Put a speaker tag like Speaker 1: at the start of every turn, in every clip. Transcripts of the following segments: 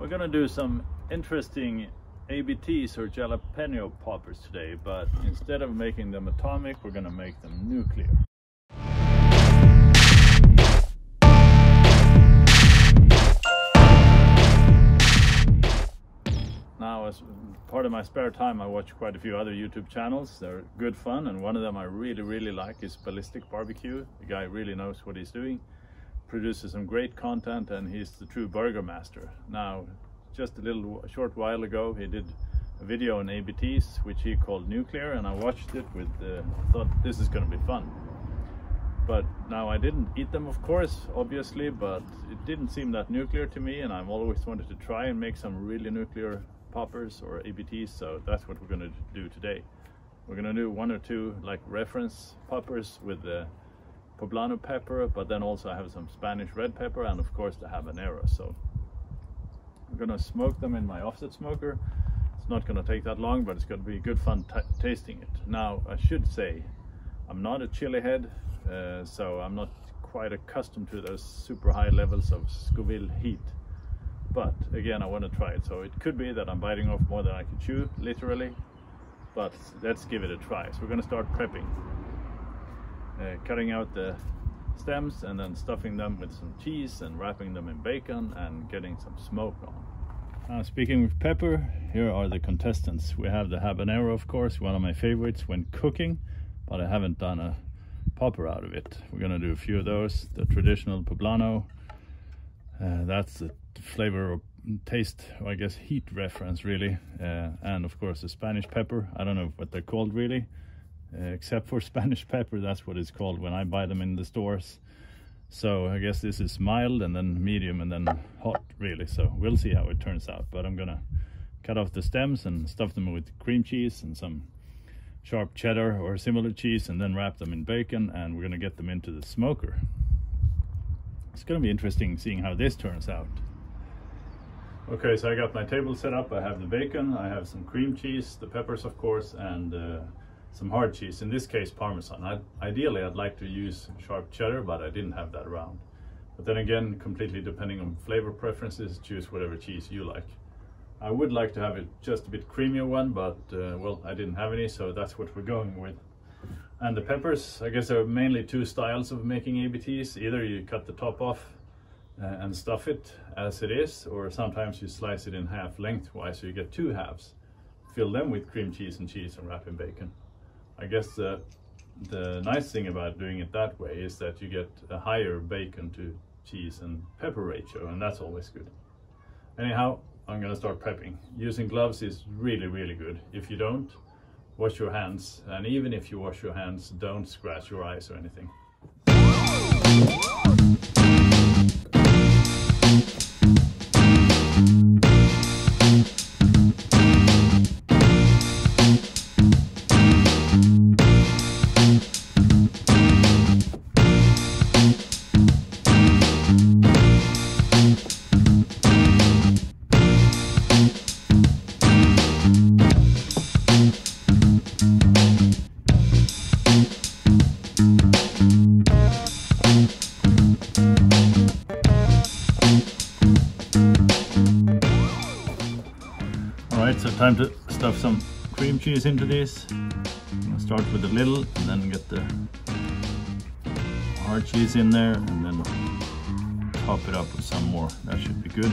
Speaker 1: We're gonna do some interesting ABTs or Jalapeno poppers today, but instead of making them atomic, we're gonna make them nuclear. Now, as part of my spare time, I watch quite a few other YouTube channels. They're good fun, and one of them I really like is Ballistic Barbecue. The guy really knows what he's doing, produces some great content, and he's the true burger master. Now, just a short while ago, he did a video on ABTs, which he called nuclear, and I watched it with thought this is going to be fun. But now I didn't eat them, of course, obviously, but it didn't seem that nuclear to me, and I've always wanted to try and make some really nuclear poppers or ABTs, so that's what we're going to do today. We're going to do one or two like reference poppers with the poblano pepper, but then also I have some Spanish red pepper and of course the habanero. So we're going to smoke them in my offset smoker. It's not going to take that long, but it's going to be good fun tasting it. Now, I should say I'm not a chili head, so I'm not quite accustomed to those super high levels of Scoville heat. But again, I want to try it, so it could be that I'm biting off more than I can chew, literally, but let's give it a try. So we're going to start prepping, cutting out the stems and then stuffing them with some cheese and wrapping them in bacon and getting some smoke on. Now, speaking of pepper, here are the contestants. We have the habanero, of course, one of my favorites when cooking, but I haven't done a popper out of it. We're going to do a few of those. The traditional poblano, that's the flavor or taste, or I guess heat reference really, and of course the Spanish pepper. I don't know what they're called really, except for Spanish pepper, that's what it's called when I buy them in the stores. So I guess this is mild and then medium and then hot really, so we'll see how it turns out. But I'm gonna cut off the stems and stuff them with cream cheese and some sharp cheddar or similar cheese, and then wrap them in bacon, and we're gonna get them into the smoker. It's gonna be interesting seeing how this turns out. Okay, so I got my table set up. I have the bacon, I have some cream cheese, the peppers of course, and some hard cheese, in this case Parmesan. Ideally I'd like to use sharp cheddar, but I didn't have that around. But then again, completely depending on flavor preferences, choose whatever cheese you like. I would like to have it just a bit creamier one, but well, I didn't have any, so that's what we're going with. And the peppers, I guess there are mainly two styles of making ABTs. Either you cut the top off and stuff it as it is, or sometimes you slice it in half lengthwise, so you get two halves. Fill them with cream cheese and wrap in bacon. I guess the nice thing about doing it that way is that you get a higher bacon to cheese and pepper ratio, and that's always good. Anyhow, I'm gonna start prepping. Using gloves is really good. If you don't, wash your hands, and even if you wash your hands, don't scratch your eyes or anything. Alright, so time to stuff some cream cheese into this. I'm gonna start with a little and then get the hard cheese in there, and then top it up with some more. That should be good.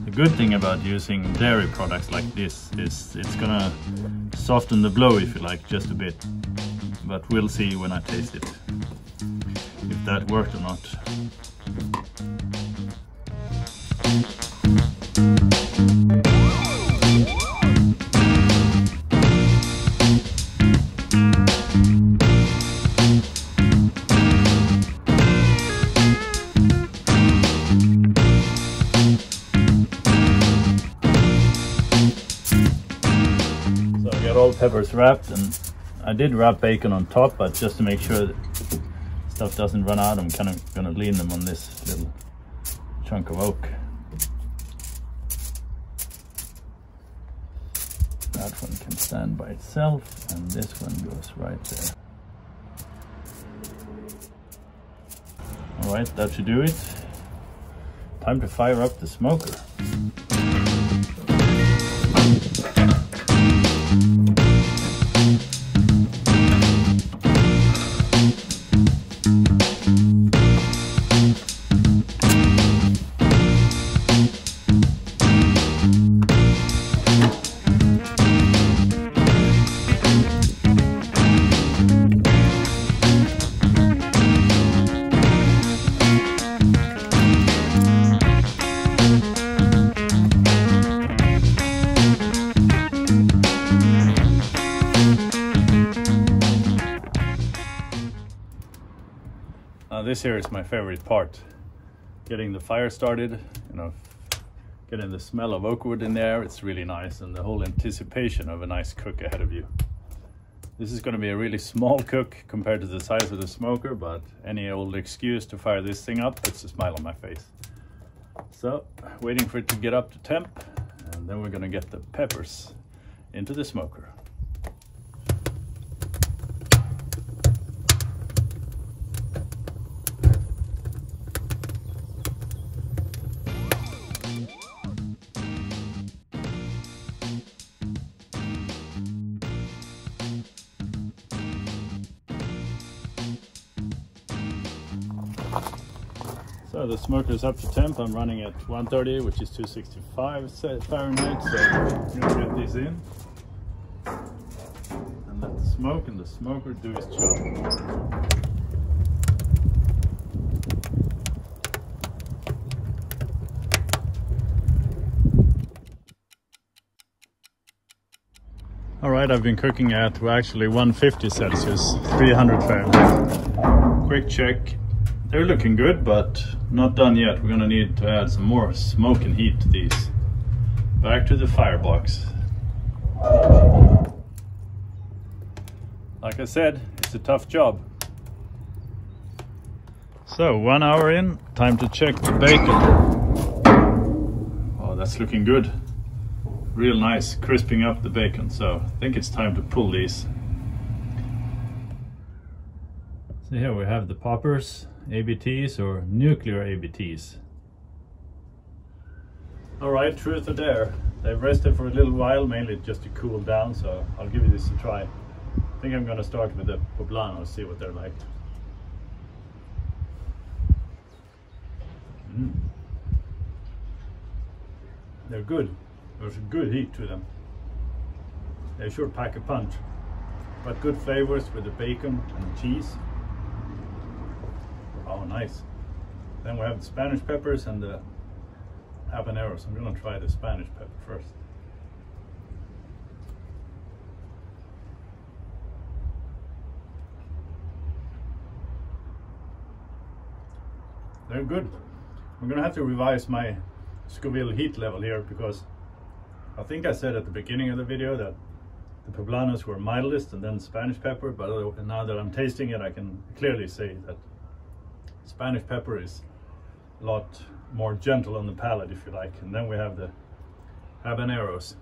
Speaker 1: The good thing about using dairy products like this is it's gonna soften the blow, if you like, just a bit. But we'll see when I taste it if that worked or not. All peppers wrapped, and I did wrap bacon on top, but just to make sure that stuff doesn't run out, I'm kind of gonna lean them on this little chunk of oak. That one can stand by itself, and this one goes right there. All right, that should do it. Time to fire up the smoker. Now this here is my favorite part. Getting the fire started, you know, getting the smell of oak wood in there, it's really nice, and the whole anticipation of a nice cook ahead of you. This is going to be a really small cook compared to the size of the smoker, but any old excuse to fire this thing up puts a smile on my face. So, waiting for it to get up to temp, and then we're going to get the peppers into the smoker. So the smoker is up to temp. I'm running at 130, which is 265 Fahrenheit. So I'm going to get these in and let the smoke and the smoker do its job. All right, I've been cooking at, well, actually 150 Celsius, 300 Fahrenheit. Quick check. They're looking good, but not done yet. We're gonna need to add some more smoke and heat to these. Back to the firebox. Like I said, it's a tough job. So 1 hour in, time to check the bacon. Oh, that's looking good. Real nice, crisping up the bacon. So I think it's time to pull these. So here we have the poppers. ABTs or nuclear ABTs. Alright, truth or dare. They've rested for a little while, mainly just to cool down, so I'll give you this a try. I think I'm going to start with the poblanos, see what they're like. They're good. There's a good heat to them. They sure pack a punch. But good flavors with the bacon and the cheese. Oh, nice. Then we have the Spanish peppers and the habaneros. I'm going to try the Spanish pepper first. They're good. I'm going to have to revise my Scoville heat level here, because I think I said at the beginning of the video that the poblanos were mildest and then Spanish pepper, but now that I'm tasting it, I can clearly say that Spanish pepper is a lot more gentle on the palate, if you like. And then we have the habaneros.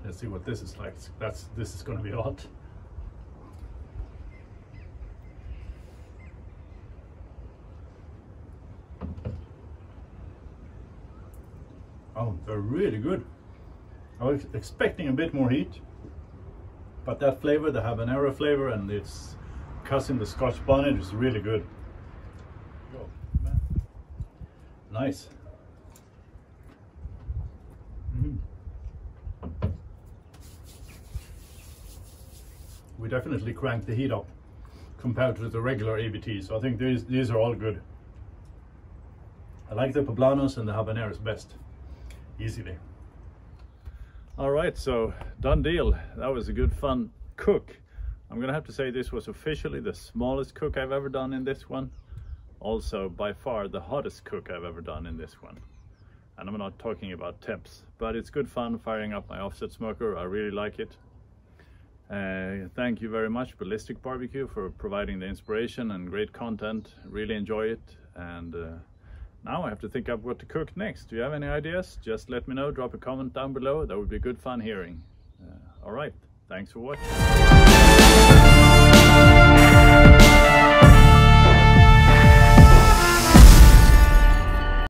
Speaker 1: Let's see what this is like. This is going to be hot. Oh, they're really good. I was expecting a bit more heat, but that flavor, the habanero flavor, and its cousin, the Scotch bonnet, is really good. Nice. We definitely cranked the heat up compared to the regular ABTs, so I think these are all good. I like the poblanos and the habaneros best, easily. All right, so done deal. That was a good fun cook. I'm gonna have to say this was officially the smallest cook I've ever done in this one. Also by far the hottest cook I've ever done in this one. And I'm not talking about temps, but it's good fun firing up my offset smoker. I really like it. Thank you very much, Ballistic Barbecue, for providing the inspiration and great content. Really enjoy it. And now I have to think up what to cook next. Do you have any ideas? Just let me know. Drop a comment down below. That would be good fun hearing. All right. Thanks for watching.